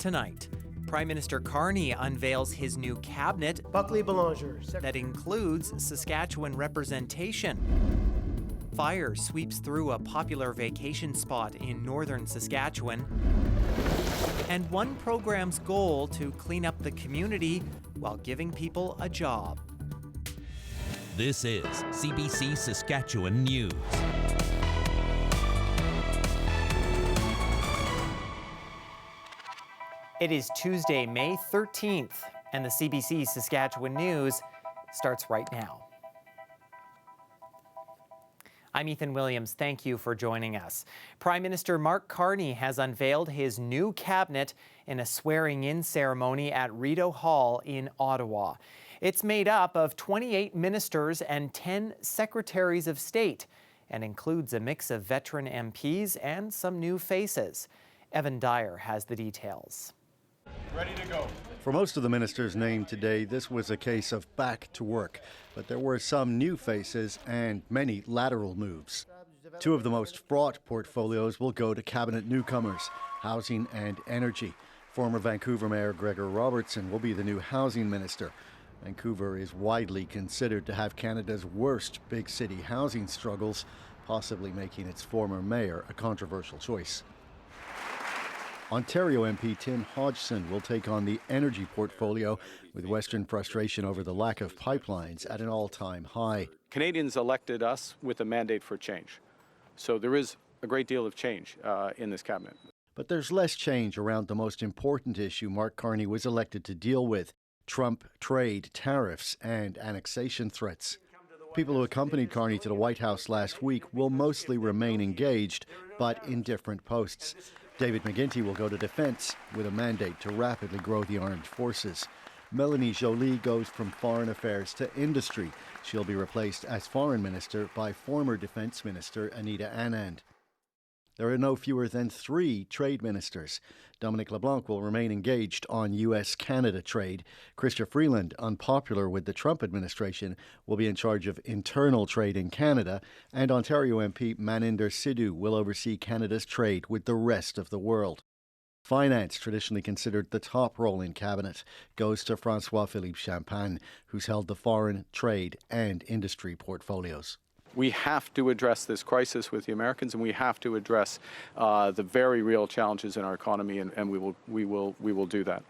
tonight. Prime Minister Carney unveils his new cabinet Buckley Belanger, that includes Saskatchewan representation. Fire sweeps through a popular vacation spot in northern Saskatchewan. And one program's goal to clean up the community while giving people a job. This is CBC Saskatchewan News. It is Tuesday, May 13th, and the CBC Saskatchewan News starts right now. I'm Ethan Williams. Thank you for joining us. Prime Minister Mark Carney has unveiled his new cabinet in a swearing-in ceremony at Rideau Hall in Ottawa. It's made up of 28 ministers and 10 secretaries of state and includes a mix of veteran MPs and some new faces. Evan Dyer has the details. Ready to go. For most of the ministers named today, this was a case of back to work, but there were some new faces and many lateral moves. Two of the most fraught portfolios will go to cabinet newcomers, housing and energy. Former Vancouver Mayor Gregor Robertson will be the new housing minister. Vancouver is widely considered to have Canada's worst big city housing struggles, possibly making its former mayor a controversial choice. Ontario MP Tim Hodgson will take on the energy portfolio, with Western frustration over the lack of pipelines at an all-time high. Canadians elected us with a mandate for change. So there is a great deal of change in this cabinet. But there's less change around the most important issue Mark Carney was elected to deal with: Trump trade, tariffs, and annexation threats. People who accompanied Carney to the White House last week will mostly remain engaged, but in different posts. David McGuinty will go to defence with a mandate to rapidly grow the armed forces. Melanie Joly goes from foreign affairs to industry. She'll be replaced as foreign minister by former defence minister Anita Anand. There are no fewer than 3 trade ministers. Dominic LeBlanc will remain engaged on US-Canada trade. Chrystia Freeland, unpopular with the Trump administration, will be in charge of internal trade in Canada. And Ontario MP Maninder Sidhu will oversee Canada's trade with the rest of the world. Finance, traditionally considered the top role in cabinet, goes to François-Philippe Champagne, who's held the foreign, trade and industry portfolios. We have to address this crisis with the Americans, and we have to address the very real challenges in our economy, and we will do that.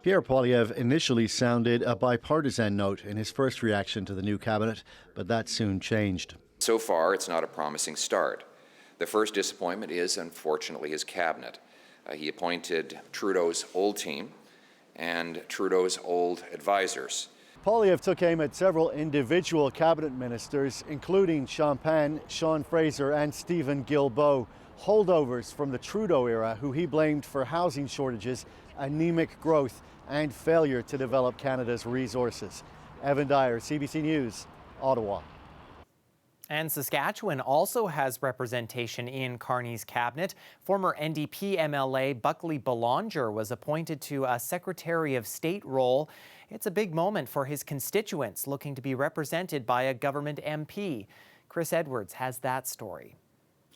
Pierre Poilievre initially sounded a bipartisan note in his first reaction to the new cabinet, but that soon changed. So far, it's not a promising start. The first disappointment is, unfortunately, his cabinet. He appointed Trudeau's old team and Trudeau's old advisors. Poilievre took aim at several individual cabinet ministers, including Champagne, Sean Fraser and Stephen Guilbeault, holdovers from the Trudeau era who he blamed for housing shortages, anemic growth and failure to develop Canada's resources. Evan Dyer, CBC News, Ottawa. And Saskatchewan also has representation in Carney's cabinet. Former NDP MLA Buckley Belanger was appointed to a Secretary of State role. It's a big moment for his constituents looking to be represented by a government MP. Chris Edwards has that story.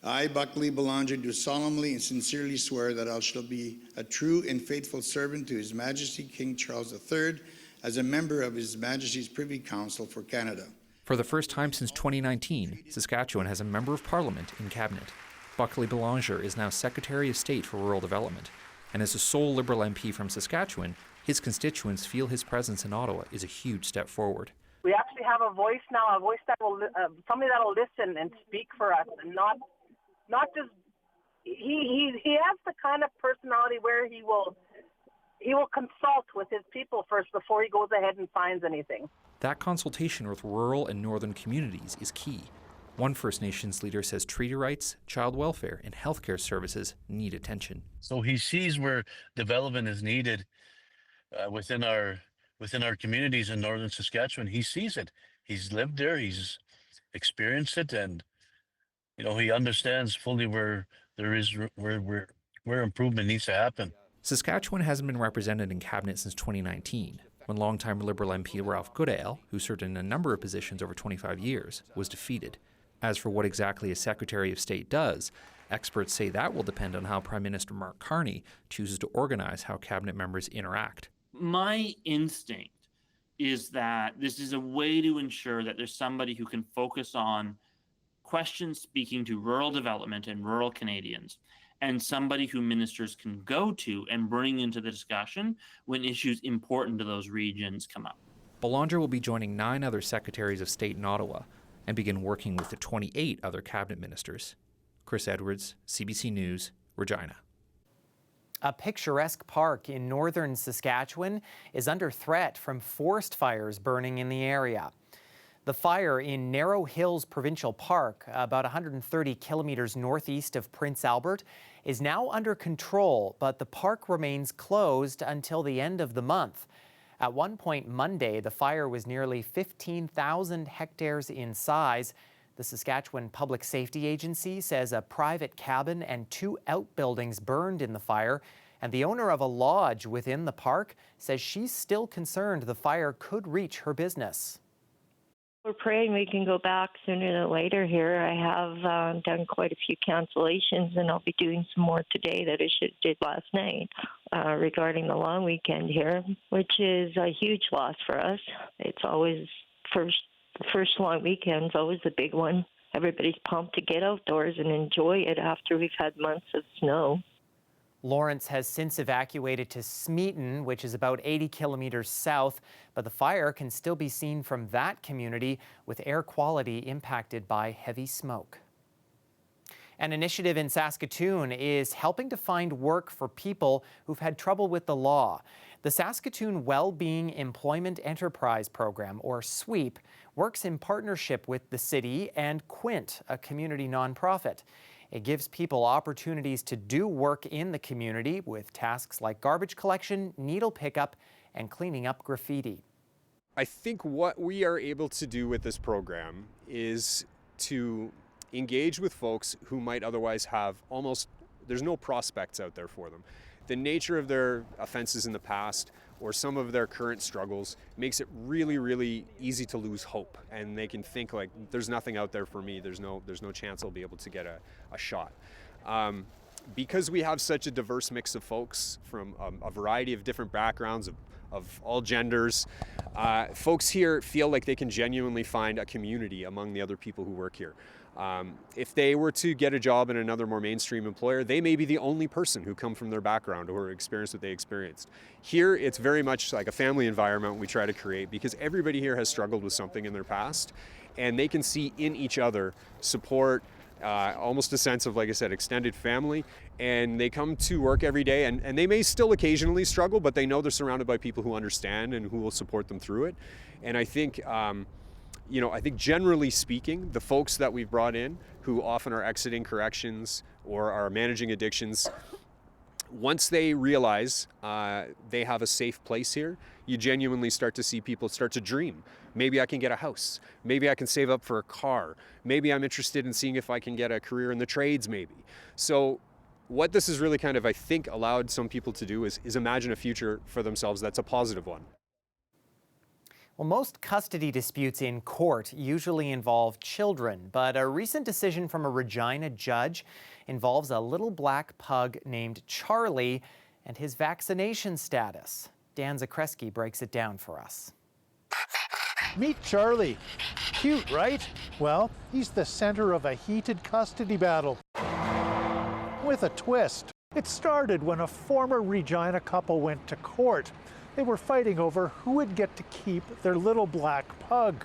I, Buckley Belanger, do solemnly and sincerely swear that I shall be a true and faithful servant to His Majesty King Charles III as a member of His Majesty's Privy Council for Canada. For the first time since 2019, Saskatchewan has a Member of Parliament in Cabinet. Buckley Belanger is now Secretary of State for Rural Development, and as a sole Liberal MP from Saskatchewan, his constituents feel his presence in Ottawa is a huge step forward. We actually have a voice now, a voice that will, somebody that will listen and speak for us, and not just. He has the kind of personality where he will consult with his people first before he goes ahead and signs anything. That consultation with rural and northern communities is key. One First Nations leader says treaty rights, child welfare, and healthcare services need attention. So he sees where development is needed within our communities in northern Saskatchewan. He sees it. He's lived there. He's experienced it, and he understands fully where improvement needs to happen. Saskatchewan hasn't been represented in cabinet since 2019. When longtime Liberal MP Ralph Goodale, who served in a number of positions over 25 years, was defeated. As for what exactly a Secretary of State does, Experts say that will depend on how Prime Minister Mark Carney chooses to organize how cabinet members interact. My instinct is that this is a way to ensure that there's somebody who can focus on questions speaking to rural development and rural Canadians, and somebody who ministers can go to and bring into the discussion when issues important to those regions come up. Belanger will be joining 9 other secretaries of state in Ottawa and begin working with the 28 other cabinet ministers. Chris Edwards, CBC News, Regina. A picturesque park in northern Saskatchewan is under threat from forest fires burning in the area. The fire in Narrow Hills Provincial Park, about 130 kilometers northeast of Prince Albert, is now under control, but the park remains closed until the end of the month. At one point Monday, the fire was nearly 15,000 hectares in size. The Saskatchewan Public Safety Agency says a private cabin and 2 outbuildings burned in the fire, and the owner of a lodge within the park says she's still concerned the fire could reach her business. We're praying we can go back sooner than later here. I have done quite a few cancellations, and I'll be doing some more today that I should have did last night regarding the long weekend here, which is a huge loss for us. It's always the first long weekend's always the big one. Everybody's pumped to get outdoors and enjoy it after we've had months of snow. Lawrence has since evacuated to Smeaton, which is about 80 kilometers south, but the fire can still be seen from that community with air quality impacted by heavy smoke. An initiative in Saskatoon is helping to find work for people who've had trouble with the law. The Saskatoon Wellbeing Employment Enterprise Program, or SWEP, works in partnership with the city and Quint, a community nonprofit. It gives people opportunities to do work in the community with tasks like garbage collection, needle pickup, and cleaning up graffiti. I think what we are able to do with this program is to engage with folks who might otherwise have there's no prospects out there for them. The nature of their offenses in the past or some of their current struggles makes it really, really easy to lose hope. And they can think like, there's nothing out there for me. There's no chance I'll be able to get a shot. Because we have such a diverse mix of folks from a variety of different backgrounds, of all genders, folks here feel like they can genuinely find a community among the other people who work here. If they were to get a job in another more mainstream employer, they may be the only person who come from their background or experienced what they experienced. Here, it's very much like a family environment we try to create because everybody here has struggled with something in their past, and they can see in each other support, almost a sense of, like I said, extended family, and they come to work every day, and they may still occasionally struggle, but they know they're surrounded by people who understand and who will support them through it. And I think I think generally speaking, the folks that we've brought in who often are exiting corrections or are managing addictions, once they realize they have a safe place here, you genuinely start to see people start to dream. Maybe I can get a house. Maybe I can save up for a car. Maybe I'm interested in seeing if I can get a career in the trades maybe. So what this has really kind of, I think, allowed some people to do is imagine a future for themselves that's a positive one. Well, most custody disputes in court usually involve children, but a recent decision from a Regina judge involves a little black pug named Charlie and his vaccination status. Dan Zakreski breaks it down for us. Meet Charlie. Cute, right? Well, he's the center of a heated custody battle with a twist. It started when a former Regina couple went to court. They were fighting over who would get to keep their little black pug.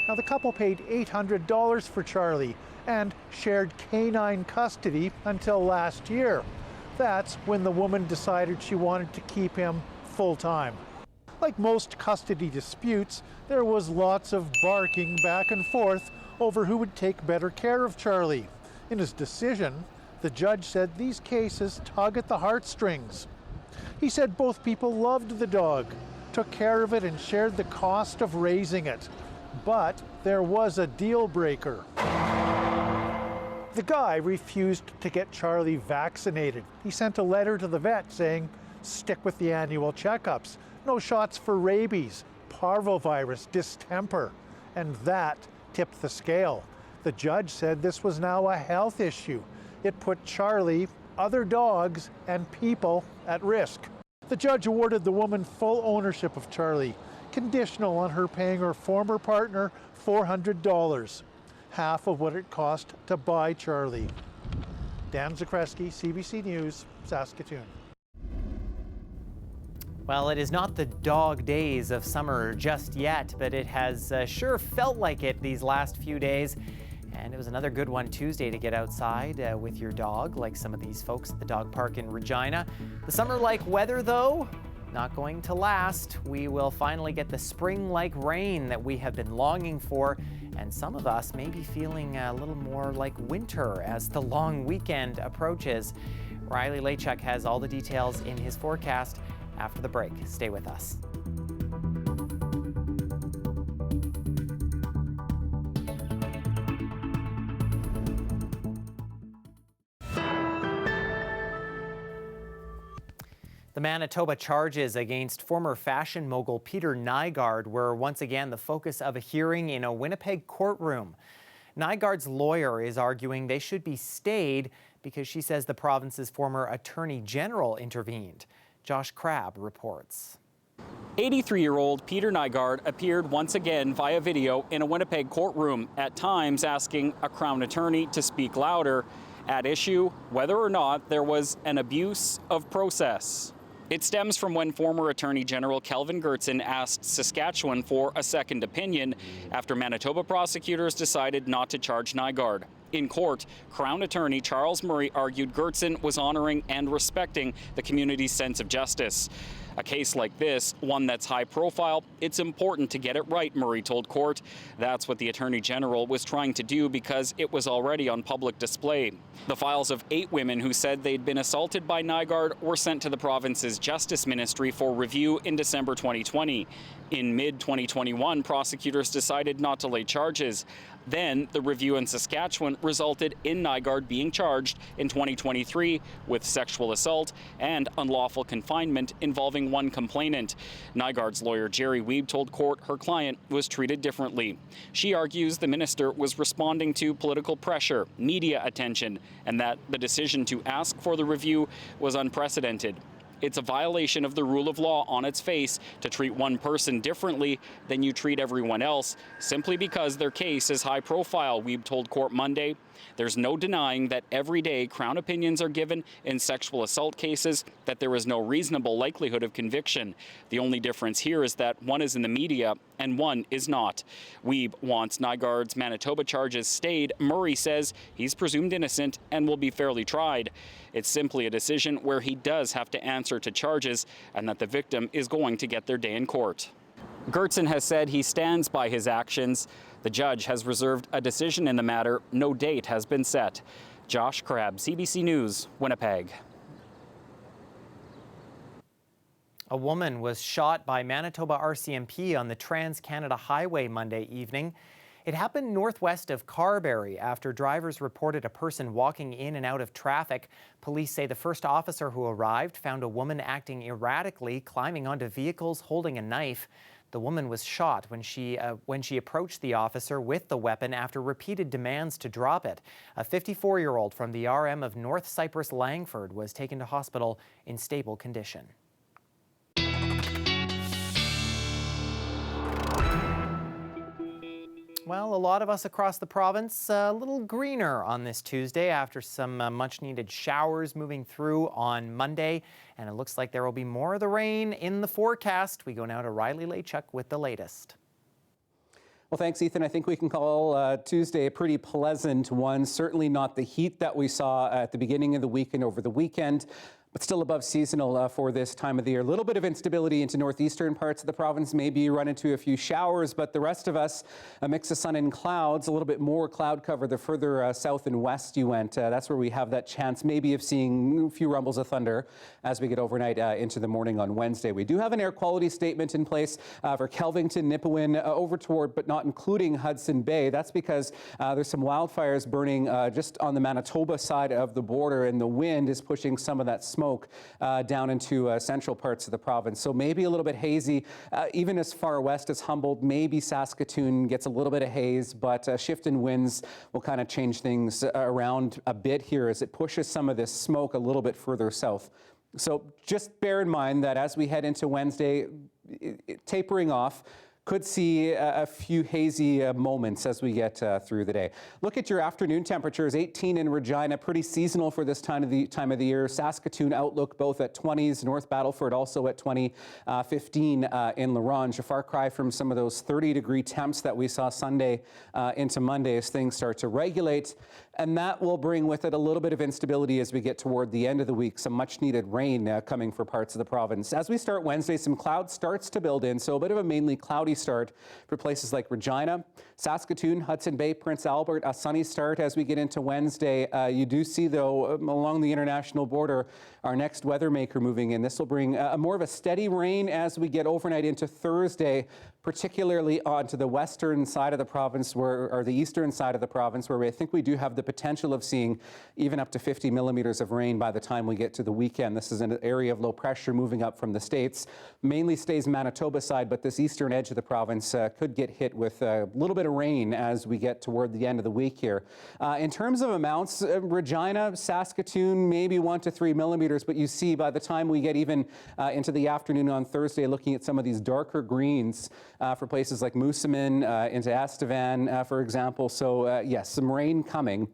Now, the couple paid $800 for Charlie and shared canine custody until last year. That's when the woman decided she wanted to keep him full-time. Like most custody disputes, there was lots of barking back and forth over who would take better care of Charlie. In his decision, the judge said these cases tug at the heartstrings. He said both people loved the dog, took care of it, and shared the cost of raising it. But there was a deal breaker. The guy refused to get Charlie vaccinated. He sent a letter to the vet saying, stick with the annual checkups. No shots for rabies, parvovirus, distemper. And that tipped the scale. The judge said this was now a health issue. It put Charlie, other dogs, and people at risk. The judge awarded the woman full ownership of Charlie, conditional on her paying her former partner $400, half of what it cost to buy Charlie. Dan Zakreski, CBC News, Saskatoon. Well, it is not the dog days of summer just yet, but it has sure felt like it these last few days. And it was another good one Tuesday to get outside with your dog, like some of these folks at the dog park in Regina. The summer-like weather, though, not going to last. We will finally get the spring-like rain that we have been longing for, and some of us may be feeling a little more like winter as the long weekend approaches. Riley Lachuk has all the details in his forecast after the break. Stay with us. The Manitoba charges against former fashion mogul Peter Nygard were once again the focus of a hearing in a Winnipeg courtroom. Nygard's lawyer is arguing they should be stayed because she says the province's former Attorney General intervened. Josh Crabb reports. 83-year-old Peter Nygard appeared once again via video in a Winnipeg courtroom, at times asking a Crown attorney to speak louder. At issue, whether or not there was an abuse of process. It stems from when former Attorney General Kelvin Goertzen asked Saskatchewan for a second opinion after Manitoba prosecutors decided not to charge Nygard. In court, Crown Attorney Charles Murray argued Goertzen was honoring and respecting the community's sense of justice. A case like this, one that's high profile, it's important to get it right, Murray told court. That's what the Attorney General was trying to do because it was already on public display. The files of 8 women who said they'd been assaulted by Nygard were sent to the province's Justice Ministry for review in December 2020. In mid-2021, prosecutors decided not to lay charges. Then, the review in Saskatchewan resulted in Nygard being charged in 2023 with sexual assault and unlawful confinement involving one complainant. Nygard's lawyer Jerry Wiebe told court her client was treated differently. She argues the minister was responding to political pressure, media attention, and that the decision to ask for the review was unprecedented. It's a violation of the rule of law on its face to treat one person differently than you treat everyone else, simply because their case is high profile, Wiebe told court Monday. There's no denying that every day Crown opinions are given in sexual assault cases, that there is no reasonable likelihood of conviction. The only difference here is that one is in the media and one is not. Wiebe wants Nygard's Manitoba charges stayed. Murray says he's presumed innocent and will be fairly tried. It's simply a decision where he does have to answer to charges and that the victim is going to get their day in court. Goertzen has said he stands by his actions. The judge has reserved a decision in the matter. No date has been set. Josh Crabb, CBC News, Winnipeg. A woman was shot by Manitoba RCMP on the Trans-Canada Highway Monday evening. It happened northwest of Carberry after drivers reported a person walking in and out of traffic. Police say the first officer who arrived found a woman acting erratically, climbing onto vehicles, holding a knife. The woman was shot when she approached the officer with the weapon after repeated demands to drop it. A 54-year-old from the RM of North Cyprus Langford was taken to hospital in stable condition. Well, a lot of us across the province a little greener on this Tuesday after some much-needed showers moving through on Monday. And it looks like there will be more of the rain in the forecast. We go now to Riley Lachuk with the latest. Well, thanks, Ethan. I think we can call Tuesday a pretty pleasant one. Certainly not the heat that we saw at the beginning of the week and over the weekend, but still above seasonal for this time of the year. A little bit of instability into northeastern parts of the province. Maybe you run into a few showers, but the rest of us, a mix of sun and clouds, a little bit more cloud cover the further south and west you went. That's where we have that chance maybe of seeing a few rumbles of thunder as we get overnight into the morning on Wednesday. We do have an air quality statement in place for Kelvington, Nipawin, over toward but not including Hudson Bay. That's because there's some wildfires burning just on the Manitoba side of the border, and the wind is pushing some of that smoke smoke down into central parts of the province. So maybe a little bit hazy, even as far west as Humboldt. Maybe Saskatoon gets a little bit of haze, but a shift in winds will kind of change things around a bit here as it pushes some of this smoke a little bit further south. So just bear in mind that as we head into Wednesday, tapering off, could see a few hazy moments as we get through the day. Look at your afternoon temperatures, 18 in Regina, pretty seasonal for this time of the year. Saskatoon outlook both at 20s, North Battleford also at 20, 15 in La Ronge. A far cry from some of those 30-degree temps that we saw Sunday into Monday as things start to regulate. And that will bring with it a little bit of instability as we get toward the end of the week. Some much-needed rain coming for parts of the province. As we start Wednesday, some cloud starts to build in, so a bit of a mainly cloudy start for places like Regina, Saskatoon, Hudson Bay, Prince Albert. A sunny start as we get into Wednesday. You do see, though, along the international border, our next weather maker moving in. This will bring more of a steady rain as we get overnight into Thursday, particularly onto the western side of the province, or the eastern side of the province, where I think we do have the potential of seeing even up to 50 millimeters of rain by the time we get to the weekend. This is an area of low pressure moving up from the States. Mainly stays Manitoba side, but this eastern edge of the province could get hit with a little bit of rain as we get toward the end of the week here. In terms of amounts, Regina, Saskatoon, maybe 1 to 3 millimeters, but you see by the time we get even into the afternoon on Thursday, looking at some of these darker greens for places like Moosomin, into Estevan, for example. So yes, some rain coming.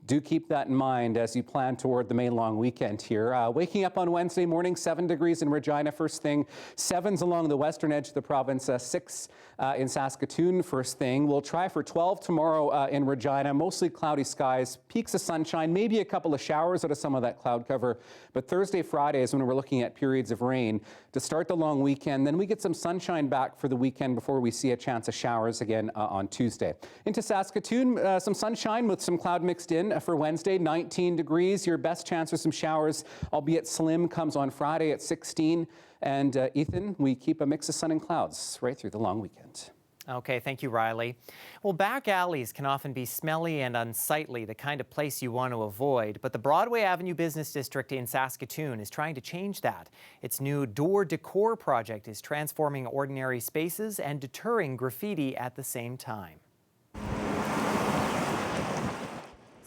Do keep that in mind as you plan toward the May long weekend here. Waking up on Wednesday morning, 7 degrees in Regina first thing, 7s along the western edge of the province, 6 in Saskatoon first thing. We'll try for 12 tomorrow in Regina, mostly cloudy skies, peaks of sunshine, maybe a couple of showers out of some of that cloud cover. But Thursday, Friday is when we're looking at periods of rain to start the long weekend. Then we get some sunshine back for the weekend before we see a chance of showers again on Tuesday. Into Saskatoon, some sunshine with some cloud mixed in. For Wednesday, 19 degrees. Your best chance for some showers, albeit slim, comes on Friday at 16. And Ethan, we keep a mix of sun and clouds right through the long weekend. Okay, thank you, Riley. Well, back alleys can often be smelly and unsightly, the kind of place you want to avoid. But the Broadway Avenue Business District in Saskatoon is trying to change that. Its new door decor project is transforming ordinary spaces and deterring graffiti at the same time.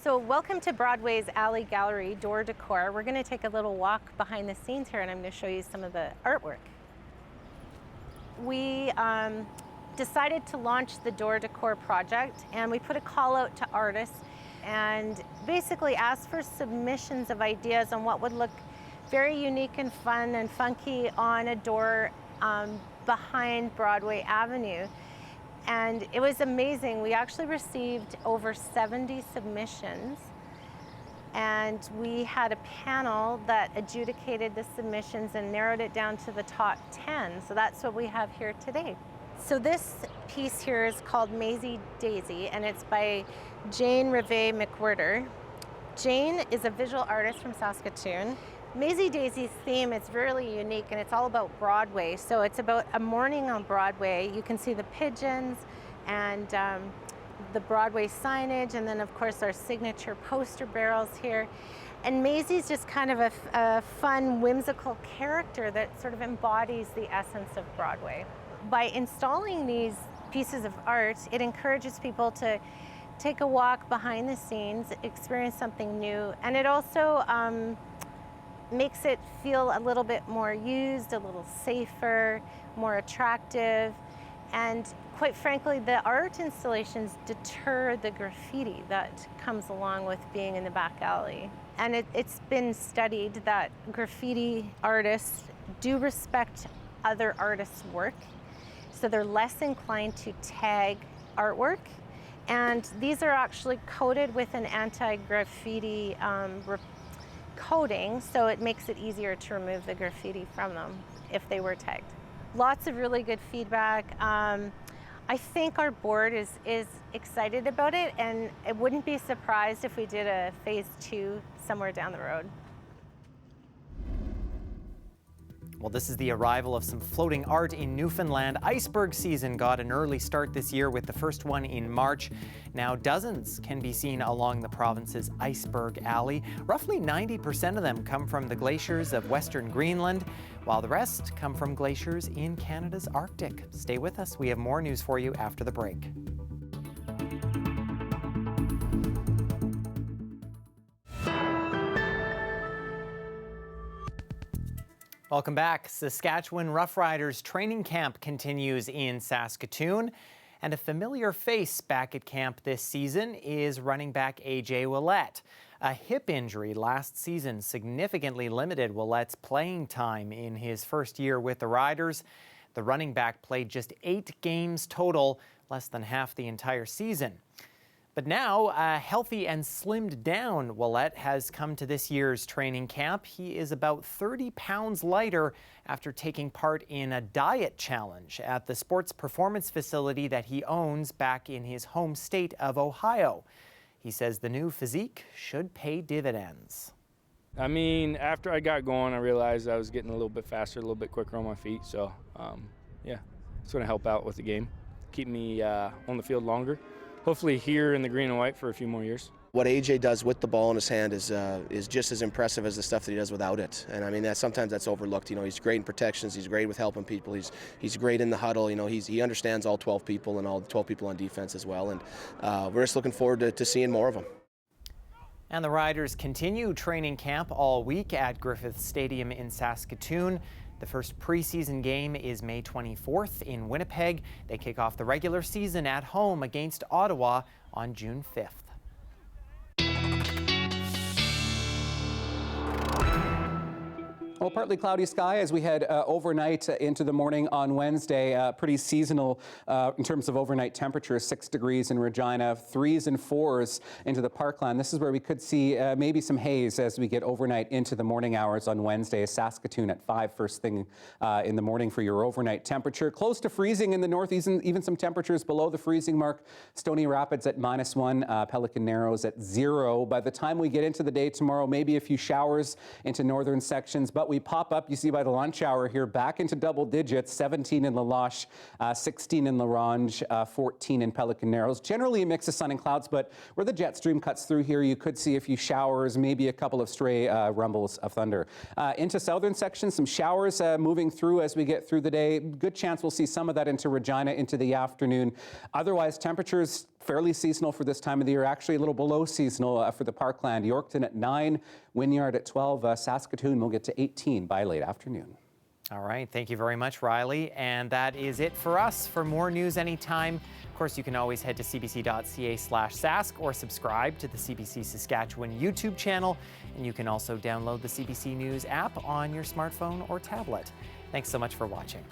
So welcome to Broadway's Alley Gallery Door Decor. We're going to take a little walk behind the scenes here and I'm going to show you some of the artwork. We decided to launch the Door Decor project and we put a call out to artists and basically asked for submissions of ideas on what would look very unique and fun and funky on a door behind Broadway Avenue. And it was amazing. We actually received over 70 submissions and we had a panel that adjudicated the submissions and narrowed it down to the top 10. So that's what we have here today. So this piece here is called Maisie Daisy and it's by Jane Reve McWhirter. Jane is a visual artist from Saskatoon. Maisie Daisy's theme is really unique and it's all about Broadway. So it's about a morning on Broadway. You can see the pigeons and the Broadway signage and then of course our signature poster barrels here. And Maisie's just kind of a fun, whimsical character that sort of embodies the essence of Broadway. By installing these pieces of art, it encourages people to take a walk behind the scenes, experience something new, and it also makes it feel a little bit more used, a little safer, more attractive, and quite frankly, the art installations deter the graffiti that comes along with being in the back alley. And it's been studied that graffiti artists do respect other artists' work, so they're less inclined to tag artwork, and these are actually coated with an anti-graffiti coating, so it makes it easier to remove the graffiti from them if they were tagged. Lots of really good feedback. I think our board is excited about it, and it wouldn't be surprised if we did a phase 2 somewhere down the road. Well, this is the arrival of some floating art in Newfoundland. Iceberg season got an early start this year with the first one in March. Now dozens can be seen along the province's Iceberg Alley. Roughly 90% of them come from the glaciers of Western Greenland, while the rest come from glaciers in Canada's Arctic. Stay with us. We have more news for you after the break. Welcome back. Saskatchewan Roughriders training camp continues in Saskatoon. And a familiar face back at camp this season is running back AJ Ouellette. A hip injury last season significantly limited Ouellette's playing time in his first year with the Riders. The running back played just 8 games total, less than half the entire season. But now, a healthy and slimmed down Ouellette has come to this year's training camp. He is about 30 pounds lighter after taking part in a diet challenge at the sports performance facility that he owns back in his home state of Ohio. He says the new physique should pay dividends. I mean, after I got going, I realized I was getting a little bit faster, a little bit quicker on my feet. So, yeah, it's going to help out with the game, keep me on the field longer. Hopefully here in the green and white for a few more years. What AJ does with the ball in his hand is just as impressive as the stuff that he does without it. And I mean, sometimes that's overlooked. You know, he's great in protections. He's great with helping people. He's great in the huddle. You know, he understands all 12 people and all the 12 people on defense as well. And we're just looking forward to seeing more of him. And the Riders continue training camp all week at Griffith Stadium in Saskatoon. The first preseason game is May 24th in Winnipeg. They kick off the regular season at home against Ottawa on June 5th. Well, partly cloudy sky as we head overnight into the morning on Wednesday. Pretty seasonal in terms of overnight temperatures. 6 degrees in Regina, 3s and 4s into the Parkland. This is where we could see maybe some haze as we get overnight into the morning hours on Wednesday. Saskatoon at 5 first thing in the morning for your overnight temperature. Close to freezing in the north, even some temperatures below the freezing mark. Stony Rapids at -1, Pelican Narrows at 0. By the time we get into the day tomorrow, maybe a few showers into northern sections, but we pop up, you see by the lunch hour here, back into double digits, 17 in La Loche, 16 in La Ronge, 14 in Pelican Narrows. Generally a mix of sun and clouds, but where the jet stream cuts through here, you could see a few showers, maybe a couple of stray rumbles of thunder. Into southern sections, some showers moving through as we get through the day. Good chance we'll see some of that into Regina into the afternoon. Otherwise, temperatures fairly seasonal for this time of the year, actually a little below seasonal for the Parkland. Yorkton at 9, Wynyard at 12, Saskatoon will get to 18 by late afternoon. All right, thank you very much, Riley. And that is it for us. For more news anytime, of course, you can always head to cbc.ca/sask or subscribe to the CBC Saskatchewan YouTube channel. And you can also download the CBC News app on your smartphone or tablet. Thanks so much for watching.